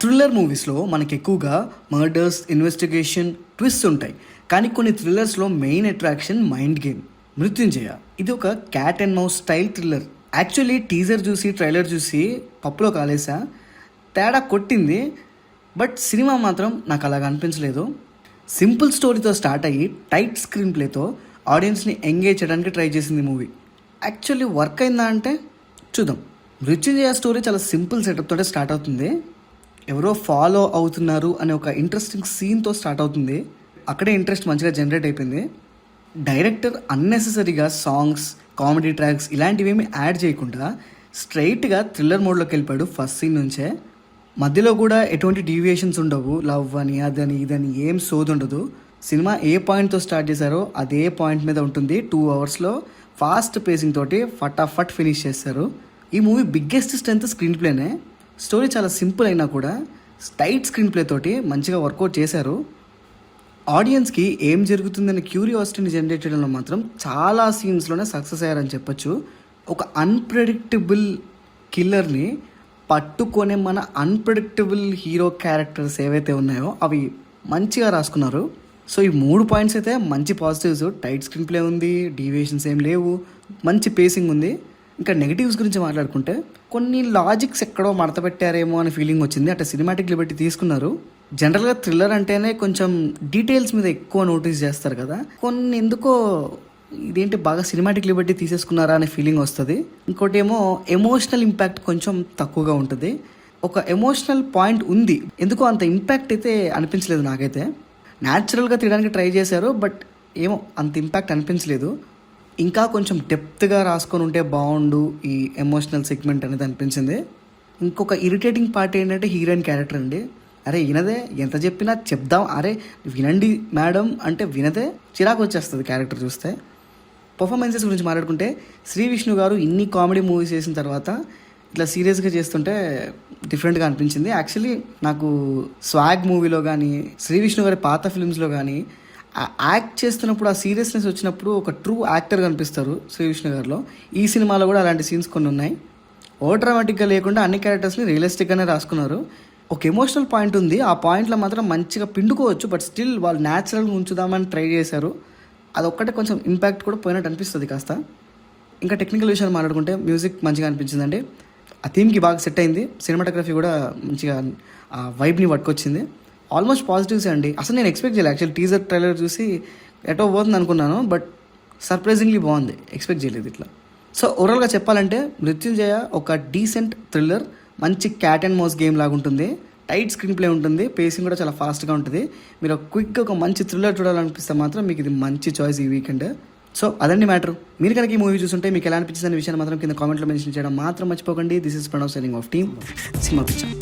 Thriller మూవీస్లో మనకి ఎక్కువగా మర్డర్స్, ఇన్వెస్టిగేషన్, ట్విస్ట్ ఉంటాయి. కానీ కొన్ని థ్రిల్లర్స్లో మెయిన్ అట్రాక్షన్ మైండ్ గేమ్. మృత్యుంజయ ఇది ఒక cat and mouse style thriller. Actually teaser చూసి ట్రైలర్ చూసి పప్పులో కాలేసా, తేడా కొట్టింది. బట్ సినిమా మాత్రం నాకు అలాగ అనిపించలేదు. సింపుల్ స్టోరీతో స్టార్ట్ అయ్యి టైట్ స్క్రీన్ ప్లేతో ఆడియన్స్ని ఎంగేజ్ చేయడానికి ట్రై చేసింది మూవీ. యాక్చువల్లీ వర్క్ అయిందా అంటే చూద్దాం. మృత్యుంజయ స్టోరీ చాలా సింపుల్ సెటప్ తోటే స్టార్ట్ అవుతుంది. ఎవరో ఫాలో అవుతున్నారు అనే ఒక ఇంట్రెస్టింగ్ సీన్తో స్టార్ట్ అవుతుంది. అక్కడే ఇంట్రెస్ట్ మంచిగా జనరేట్ అయిపోయింది. డైరెక్టర్ అన్నెసెసరీగా సాంగ్స్, కామెడీ ట్రాక్స్ ఇలాంటివేమీ యాడ్ చేయకుండా స్ట్రైట్గా థ్రిల్లర్ మోడ్లోకి వెళ్ళిపోయాడు ఫస్ట్ సీన్ నుంచే. మధ్యలో కూడా ఎటువంటి డీవియేషన్స్ ఉండవు. లవ్ అని అదని ఇదని ఏం సోది ఉండదు. సినిమా ఏ పాయింట్తో స్టార్ట్ చేశారో అదే పాయింట్ మీద ఉంటుంది. 2 అవర్స్లో ఫాస్ట్ పేసింగ్ తోటి ఫటాఫట్ ఫినిష్ చేస్తారు. ఈ మూవీ బిగ్గెస్ట్ స్ట్రెంత్ స్క్రీన్ ప్లేనే. స్టోరీ చాలా సింపుల్ అయినా కూడా టైట్ స్క్రీన్ ప్లే తోటి మంచిగా వర్కౌట్ చేశారు. ఆడియన్స్కి ఏం జరుగుతుందనే క్యూరియాసిటీని జనరేట్ చేయడంలో మాత్రం చాలా సీన్స్లోనే సక్సెస్ అయ్యారని చెప్పొచ్చు. ఒక అన్ప్రెడిక్టబుల్ కిల్లర్ని పట్టుకొని మన అన్ప్రెడిక్టబుల్ హీరో క్యారెక్టర్స్ ఏవైతే ఉన్నాయో అవి మంచిగా రాసుకున్నారు. సో ఈ 3 పాయింట్స్ అయితే మంచి పాజిటివ్స్. టైట్ స్క్రీన్ ప్లే ఉంది, డీవియేషన్స్ ఏం లేవు, మంచి పేసింగ్ ఉంది. ఇంకా నెగిటివ్స్ గురించి మాట్లాడుకుంటే కొన్ని లాజిక్స్ ఎక్కడో మడత పెట్టారేమో అనే ఫీలింగ్ వచ్చింది. అట్లా సినిమాటిక్ లిబర్టీ తీసుకున్నారు. జనరల్గా థ్రిల్లర్ అంటేనే కొంచెం డీటెయిల్స్ మీద ఎక్కువ నోటీస్ చేస్తారు కదా. కొన్ని ఎందుకో ఇదేంటి బాగా సినిమాటిక్ లిబర్టీ తీసేసుకున్నారా అనే ఫీలింగ్ వస్తుంది. ఇంకోటి ఏమో ఎమోషనల్ ఇంపాక్ట్ కొంచెం తక్కువగా ఉంటుంది. ఒక ఎమోషనల్ పాయింట్ ఉంది, ఎందుకో అంత ఇంపాక్ట్ అయితే అనిపించలేదు నాకైతే. న్యాచురల్గా తీయడానికి ట్రై చేశారు, బట్ ఏమో అంత ఇంపాక్ట్ అనిపించలేదు. ఇంకా కొంచెం డెప్త్గా రాసుకొని ఉంటే బాగుండు ఈ ఎమోషనల్ సెగ్మెంట్ అనేది అనిపించింది. ఇంకొక ఇరిటేటింగ్ పార్ట్ ఏంటంటే హీరోయిన్ క్యారెక్టర్ అండి. అరే వినదే, ఎంత చెప్పినా చెప్దాం, అరే వినండి మేడం అంటే వినదే, చిరాకు వచ్చేస్తుంది క్యారెక్టర్ చూస్తే. పర్ఫార్మెన్సెస్ గురించి మాట్లాడుకుంటే శ్రీ విష్ణు గారు ఇన్ని కామెడీ మూవీస్ చేసిన తర్వాత ఇట్లా సీరియస్గా చేస్తుంటే డిఫరెంట్గా అనిపించింది. యాక్చువల్లీ నాకు స్వాగ్ మూవీలో కానీ శ్రీ విష్ణు గారి పాత ఫిల్మ్స్లో కానీ యాక్ట్ చేస్తున్నప్పుడు ఆ సీరియస్నెస్ వచ్చినప్పుడు ఒక ట్రూ యాక్టర్ కనిపిస్తారు శ్రీ విష్ణు గారిలో. ఈ సినిమాలో కూడా అలాంటి సీన్స్ కొన్ని ఉన్నాయి. ఓవర్ డ్రామాటిక్గా లేకుండా అన్ని క్యారెక్టర్స్ని రియలిస్టిక్గానే రాసుకున్నారు. ఒక ఎమోషనల్ పాయింట్ ఉంది, ఆ పాయింట్లో మాత్రం మంచిగా పిండుకోవచ్చు, బట్ స్టిల్ వాళ్ళు న్యాచురల్గా ఉంచుదామని ట్రై చేశారు. అదొక్కటే కొంచెం ఇంపాక్ట్ కూడా పోయినట్టు అనిపిస్తుంది కాస్త. ఇంకా టెక్నికల్ విషయాలు మాట్లాడుకుంటే మ్యూజిక్ మంచిగా అనిపించిందండి. ఆ థీమ్కి బాగా సెట్ అయింది. సినిమాటోగ్రఫీ కూడా మంచిగా ఆ వైబ్ని పట్టుకొచ్చింది. ఆల్మోస్ట్ పాజిటివ్సే అండి. అసలు నేను ఎక్స్పెక్ట్ చేయలేదు. యాక్చువల్ టీజర్ ట్రైలర్ చూసి ఎటో పోతుంది అనుకున్నాను, బట్ సర్ప్రైజింగ్లీ బాగుంది. ఎక్స్పెక్ట్ చేయలేదు ఇట్లా. సో ఓవరాల్గా చెప్పాలంటే మృత్యుంజయ ఒక డీసెంట్ థ్రిల్లర్, మంచి క్యాట్ అండ్ మౌస్ గేమ్ లాగా ఉంటుంది. టైట్ స్క్రీన్ ప్లే ఉంటుంది, పేసింగ్ కూడా చాలా ఫాస్ట్గా ఉంటుంది. మీరు క్విక్గా ఒక మంచి థ్రిల్లర్ చూడాలనిపిస్తే మాత్రం మీకు ఇది మంచి చాయిస్ ఈ వీకెండ్. సో అదండి మ్యాటర్. మీరు కనుక ఈ మూవీ చూస్తుంటే మీకు ఎలా అనిపించింది అనే విషయాన్ని మాత్రం కింద కామెంట్లో మెన్షన్ చేయడం మాత్రం మర్చిపోకండి. This is Pranav signing off team cinema picture.